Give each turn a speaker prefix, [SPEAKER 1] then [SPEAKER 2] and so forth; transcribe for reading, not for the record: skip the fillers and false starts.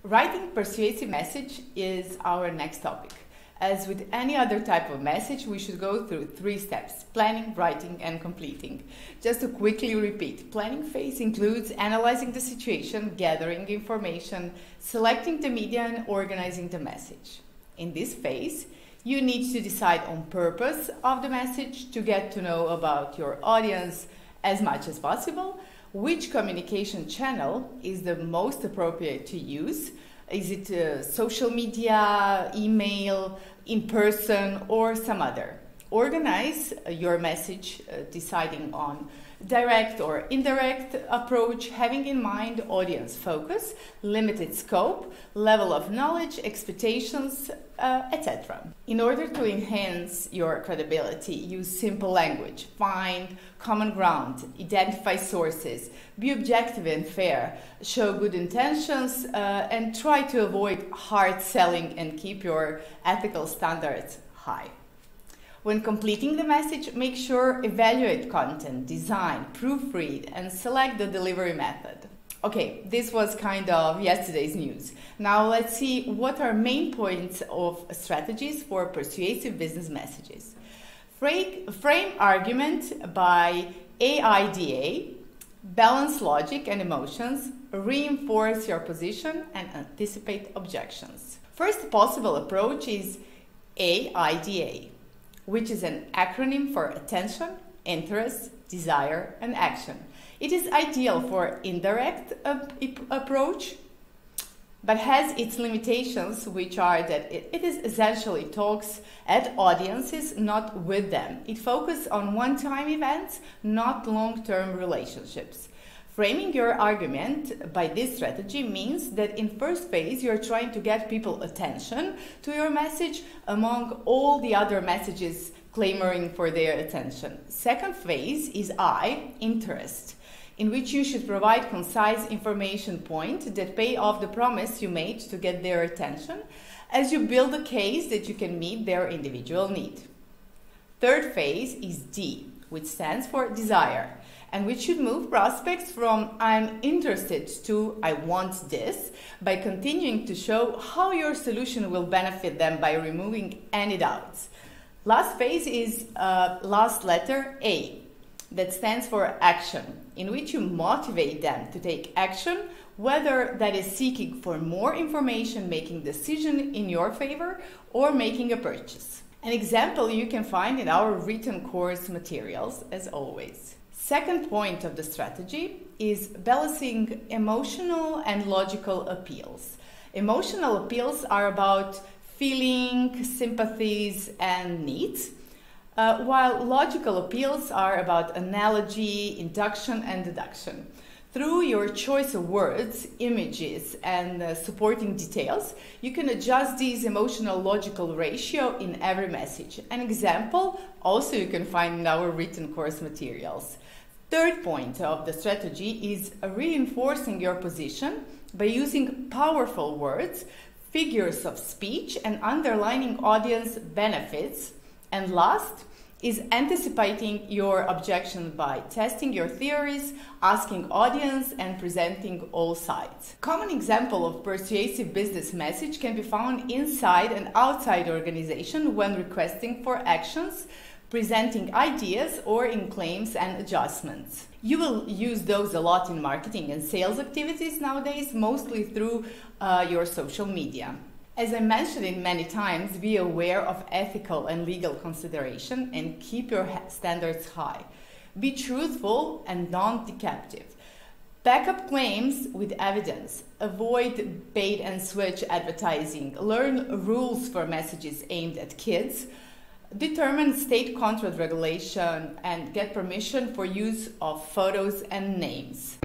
[SPEAKER 1] Writing persuasive message is our next topic. As with any other type of message, we should go through 3 steps: planning, writing, and completing. Just to quickly repeat, planning phase includes analyzing the situation, gathering information, selecting the media, and organizing the message. In this phase, you need to decide on purpose of the message, to get to know about your audience as much as possible, which communication channel is the most appropriate to use. Is it social media, email, in person, or some other? Organize your message, deciding on direct or indirect approach, having in mind audience focus, limited scope, level of knowledge, expectations, etc. In order to enhance your credibility, use simple language, find common ground, identify sources, be objective and fair, show good intentions, and try to avoid hard selling and keep your ethical standards high. When completing the message, make sure evaluate content, design, proofread, and select the delivery method. Okay, this was kind of yesterday's news. Now let's see what are main points of strategies for persuasive business messages. Frame argument by AIDA, balance logic and emotions, reinforce your position, and anticipate objections. First possible approach is AIDA, which is an acronym for attention, interest, desire, and action. It is ideal for indirect approach, but has its limitations, which are that it is essentially talks at audiences, not with them. It focuses on one-time events, not long-term relationships. Framing your argument by this strategy means that in first phase, you're trying to get people's attention to your message among all the other messages clamoring for their attention. Second phase is interest, in which you should provide concise information points that pay off the promise you made to get their attention as you build a case that you can meet their individual need. Third phase is D, which stands for desire, and which should move prospects from "I'm interested" to "I want this" by continuing to show how your solution will benefit them by removing any doubts. Last phase is last letter A, that stands for action, in which you motivate them to take action, whether that is seeking for more information, making a decision in your favor, or making a purchase. An example you can find in our written course materials, as always. Second point of the strategy is balancing emotional and logical appeals. Emotional appeals are about feeling, sympathies, and needs, while logical appeals are about analogy, induction, and deduction. Through your choice of words, images, and supporting details, you can adjust these emotional-logical ratio in every message. An example also you can find in our written course materials. Third point of the strategy is reinforcing your position by using powerful words, figures of speech, and underlining audience benefits. And last is anticipating your objection by testing your theories, asking audience, and presenting all sides. Common example of persuasive business message can be found inside and outside organization when requesting for actions, presenting ideas, or in claims and adjustments. You will use those a lot in marketing and sales activities nowadays, mostly through your social media. As I mentioned it many times, be aware of ethical and legal consideration and keep your standards high. Be truthful and non-deceptive. Back up claims with evidence. Avoid bait and switch advertising. Learn rules for messages aimed at kids. Determine state contract regulation and get permission for use of photos and names.